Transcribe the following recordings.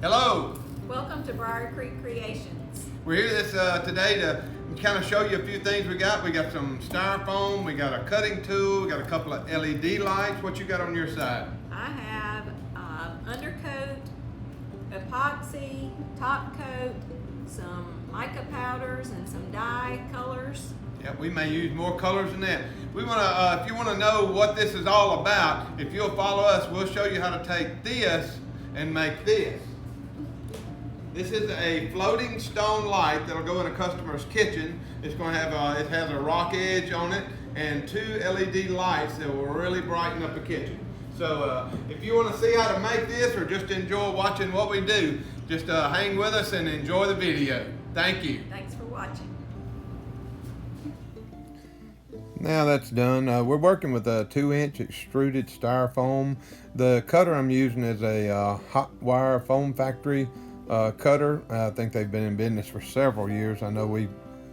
Hello. Welcome to Briar Creek Creations. We're here today to kind of show you a few things we got. We got some styrofoam, we got a cutting tool, we got a couple of LED lights. What you got on your side? I have undercoat, epoxy, top coat, some mica powders, and some dye colors. Yeah, we may use more colors than that. We want to, if you want to know what this is all about, if you'll follow us, we'll show you how to take this and make this. This is a floating stone light that'll go in a customer's kitchen. It's going to have it has a rock edge on it and two LED lights that will really brighten up the kitchen. So if you want to see how to make this or just enjoy watching what we do, just hang with us and enjoy the video. Thank you. Thanks for watching. Now that's done. We're working with a 2-inch extruded styrofoam. The cutter I'm using is a hot wire foam factory cutter. I think they've been in business for several years. I know we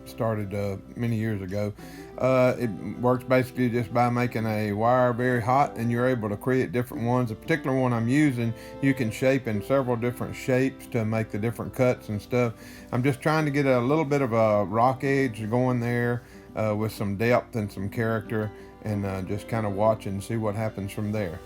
started many years ago. It works basically just by making a wire very hot, and you're able to create different ones. The particular one I'm using, you can shape in several different shapes to make the different cuts and stuff. I'm just trying to get a little bit of a rock edge going there with some depth and some character, and just kind of watch and see what happens from there.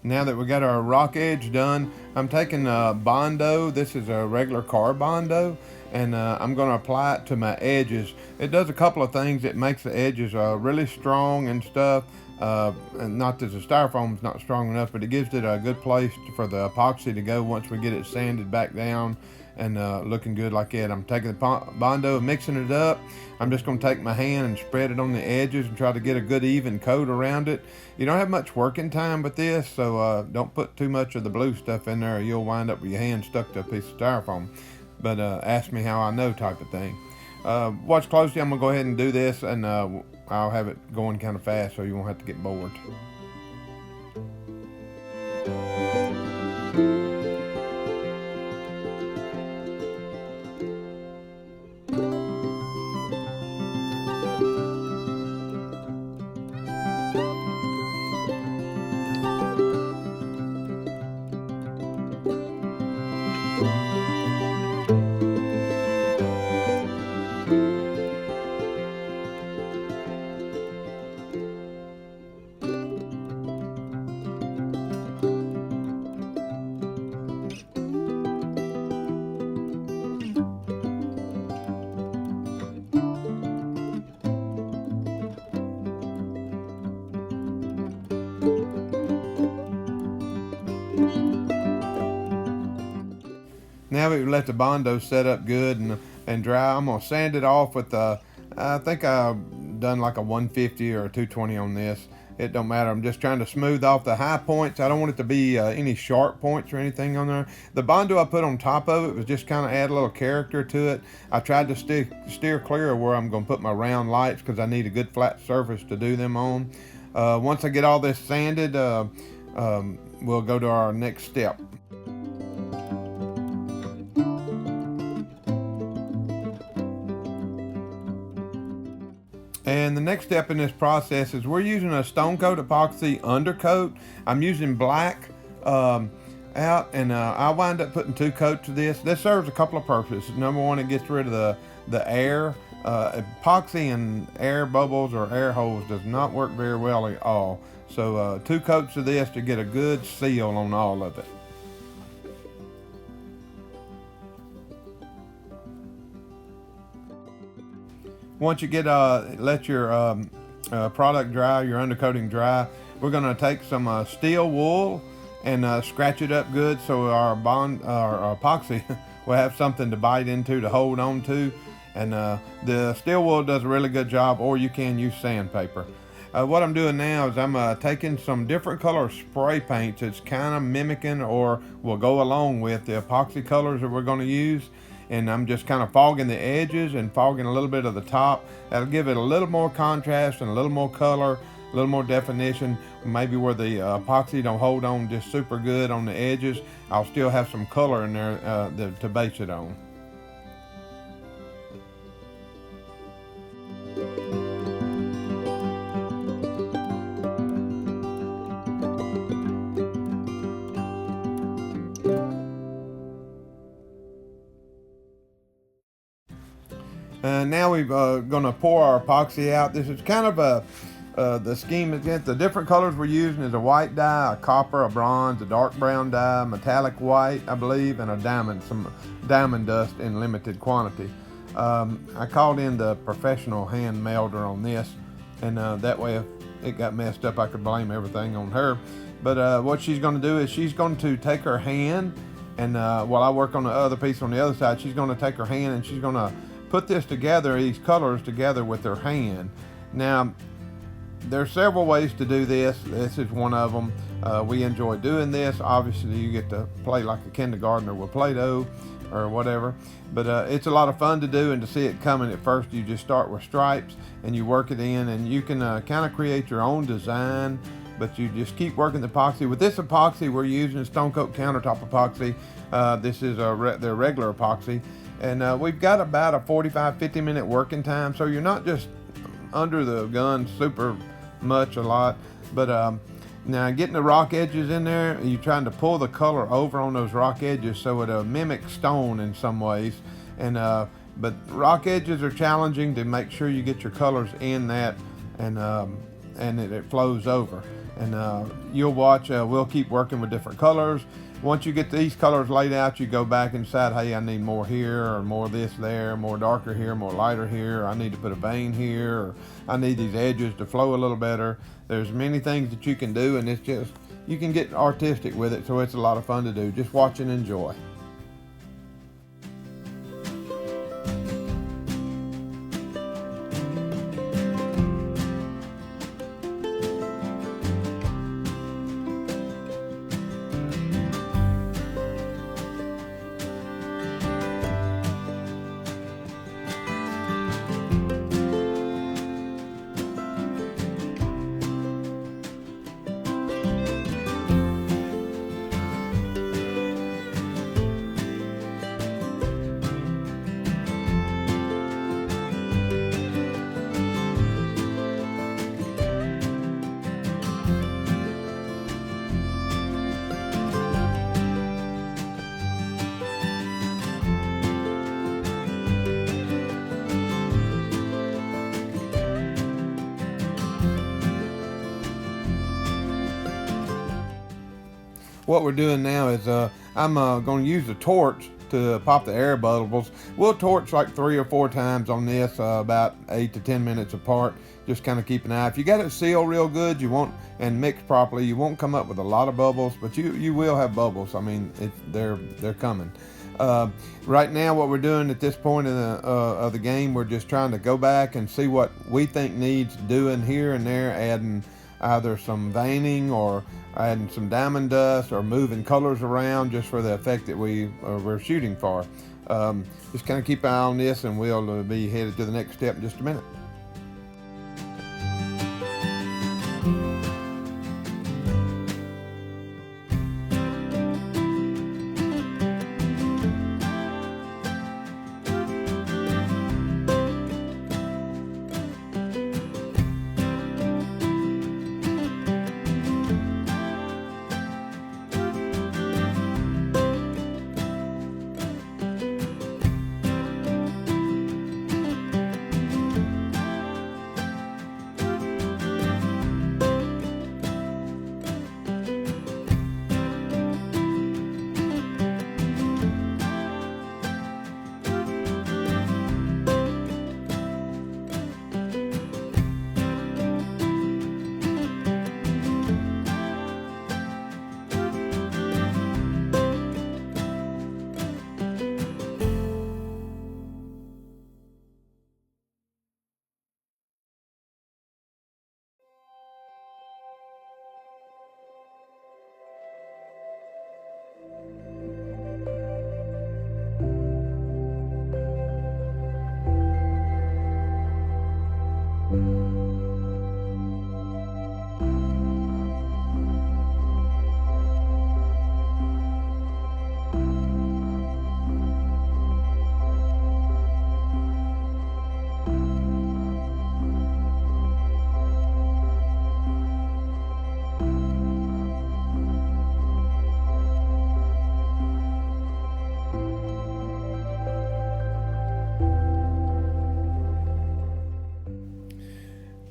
Now that we got our rock edge done, I'm taking Bondo. This is a regular car Bondo, and I'm going to apply it to my edges. It does a couple of things. It makes the edges really strong and stuff. And not that the styrofoam is not strong enough, but it gives it a good place for the epoxy to go once we get it sanded back down and looking good like that. I'm taking the Bondo and mixing it up. I'm just going to take my hand and spread it on the edges and try to get a good even coat around it. You don't have much working time with this, so don't put too much of the blue stuff in there or you'll wind up with your hand stuck to a piece of styrofoam. But ask me how I know type of thing. Watch closely. I'm going to go ahead and do this, and I'll have it going kind of fast so you won't have to get bored. Now we've let the Bondo set up good and dry. I'm going to sand it off with I think I've done like a 150 or a 220 on this. It don't matter. I'm just trying to smooth off the high points. I don't want it to be any sharp points or anything on there. The Bondo I put on top of it was just kind of add a little character to it. I tried to steer clear of where I'm going to put my round lights because I need a good flat surface to do them on. Once I get all this sanded, we'll go to our next step. And the next step in this process is we're using a stone coat epoxy undercoat. I'm using black out, and I wind up putting 2 coats of this. This serves a couple of purposes. Number one, it gets rid of the air. Epoxy and air bubbles or air holes does not work very well at all. So 2 coats of this to get a good seal on all of it. Once you get let your product dry, your undercoating dry, we're going to take some steel wool and scratch it up good so our epoxy will have something to bite into, to hold on to. And the steel wool does a really good job, or you can use sandpaper. What I'm doing now is I'm taking some different color spray paints that's kind of mimicking or will go along with the epoxy colors that we're going to use. And I'm just kind of fogging the edges and fogging a little bit of the top. That'll give it a little more contrast and a little more color, a little more definition. Maybe where the epoxy don't hold on just super good on the edges, I'll still have some color in there to base it on. Now we're going to pour our epoxy out. This is kind of the scheme again. The different colors we're using is a white dye, a copper, a bronze, a dark brown dye, metallic white, I believe, and some diamond dust in limited quantity. I called in the professional hand melder on this, and that way if it got messed up, I could blame everything on her. But what she's going to do is she's going to take her hand, and while I work on the other piece on the other side, she's going to take her hand and she's going to put this together, these colors together with her hand. Now, there's several ways to do this. This is one of them. We enjoy doing this. Obviously, you get to play like a kindergartner with Play-Doh or whatever. But it's a lot of fun to do and to see it coming. At first, you just start with stripes and you work it in, and you can kind of create your own design, but you just keep working the epoxy. With this epoxy, we're using Stone Coat countertop epoxy. This is their regular epoxy. And we've got about a 45-50 minute working time, so you're not just under the gun super much a lot. But now getting the rock edges in there, you're trying to pull the color over on those rock edges so it mimics stone in some ways. And but rock edges are challenging to make sure you get your colors in that, and it flows over. And you'll watch, we'll keep working with different colors. Once you get these colors laid out, you go back and decide, hey, I need more here, or more of this there, more darker here, more lighter here, I need to put a vein here, or I need these edges to flow a little better. There's many things that you can do, and it's just, you can get artistic with it, so it's a lot of fun to do. Just watch and enjoy. What we're doing now is I'm going to use a torch to pop the air bubbles. We'll torch like 3 or 4 times on this, about 8 to 10 minutes apart. Just kind of keep an eye. If you got it sealed real good, you won't, and mixed properly, you won't come up with a lot of bubbles, but you will have bubbles. I mean, they're coming. Right now, what we're doing at this point of the game, we're just trying to go back and see what we think needs doing here and there, adding either some veining or adding some diamond dust or moving colors around just for the effect that we're shooting for. Just kind of keep an eye on this, and we'll be headed to the next step in just a minute.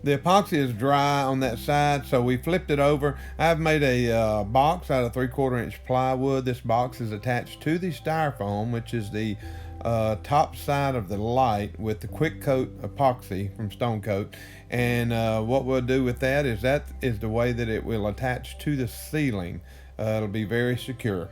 The epoxy is dry on that side, so we flipped it over. I've made a box out of 3/4 inch plywood. This box is attached to the styrofoam, which is the top side of the light, with the quick coat epoxy from Stone Coat. And what we'll do with that is the way that it will attach to the ceiling. It'll be very secure.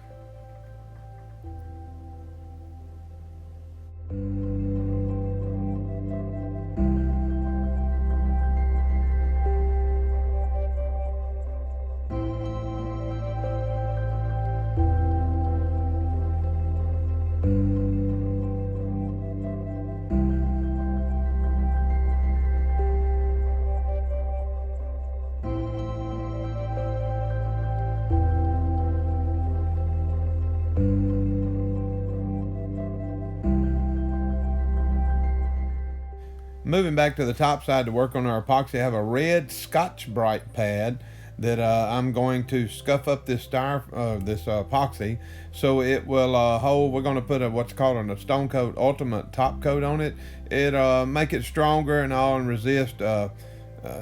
Moving back to the top side to work on our epoxy, I have a red Scotch-Brite pad that I'm going to scuff up this epoxy so it will hold. We're going to put what's called a Stone Coat Ultimate top coat on it. It'll make it stronger and all, and resist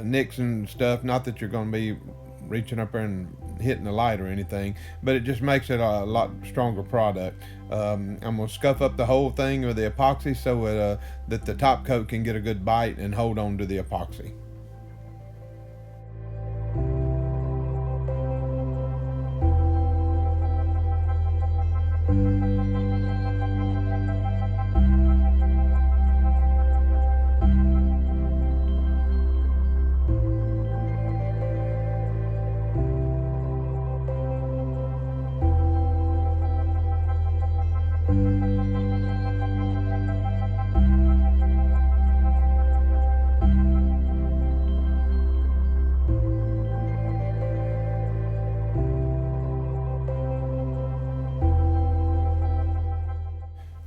nicks and stuff. Not that you're going to be reaching up there and hitting the light or anything, but it just makes it a lot stronger product. I'm going to scuff up the whole thing with the epoxy so that the top coat can get a good bite and hold on to the epoxy.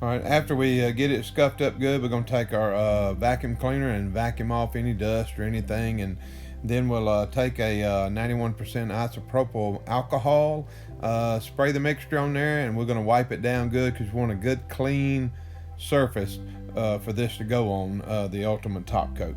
All right, after we get it scuffed up good, we're going to take our vacuum cleaner and vacuum off any dust or anything, and then we'll take a 91% isopropyl alcohol, spray the mixture on there, and we're going to wipe it down good because we want a good clean surface for this to go on the Ultimate top coat.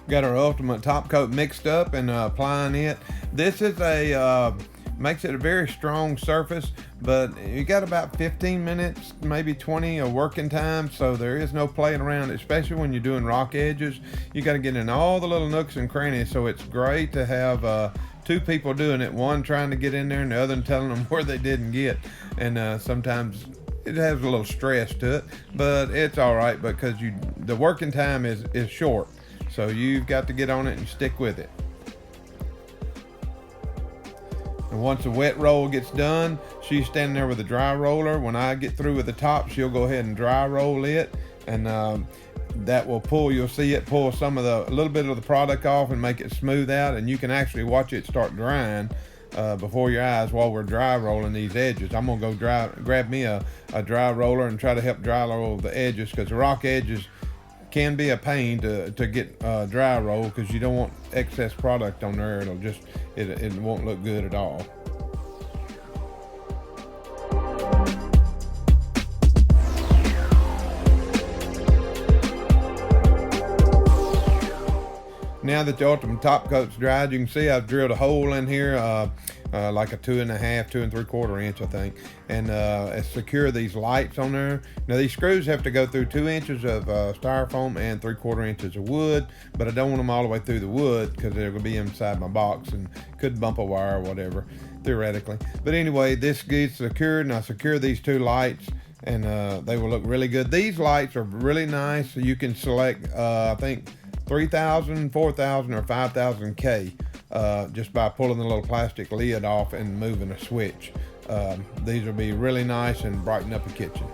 Got our Ultimate top coat mixed up and applying it. This is makes it a very strong surface, but you got about 15 minutes, maybe 20 of working time, so there is no playing around, especially when you're doing rock edges. You got to get in all the little nooks and crannies, so it's great to have two people doing it, one trying to get in there and the other telling them where they didn't get. And sometimes it has a little stress to it, but it's all right because the working time is short. So you've got to get on it and stick with it. And once the wet roll gets done, she's standing there with a dry roller. When I get through with the top, she'll go ahead and dry roll it, and that will pull. You'll see it pull a little bit of the product off and make it smooth out, and you can actually watch it start drying before your eyes while we're dry rolling these edges. I'm gonna go grab me a dry roller and try to help dry roll the edges, because the rock edges can be a pain to get dry roll, because you don't want excess product on there. It won't look good at all. Now that the Ultimate top coat's dried, you can see I've drilled a hole in here, like a 2 3/4 inch, I think, and secure these lights on there. Now these screws have to go through 2 inches of styrofoam and 3/4 inches of wood, but I don't want them all the way through the wood because they're going to be inside my box and could bump a wire or whatever, theoretically. But anyway, this gets secured, and I secure these 2 lights, and they will look really good. These lights are really nice. So you can select, I think, 3,000, 4,000, or 5,000 K just by pulling the little plastic lid off and moving a switch. These will be really nice and brighten up a kitchen.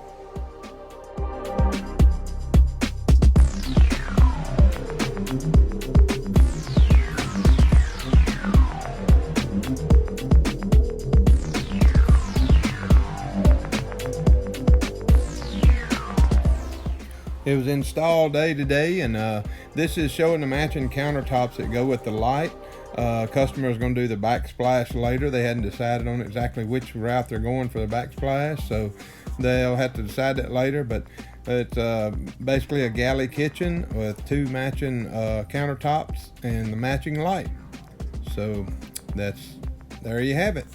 It was installed day to day, and this is showing the matching countertops that go with the light. Customer is going to do the backsplash later. They hadn't decided on exactly which route they're going for the backsplash, so they'll have to decide that later. But it's basically a galley kitchen with 2 matching countertops and the matching light. So there you have it.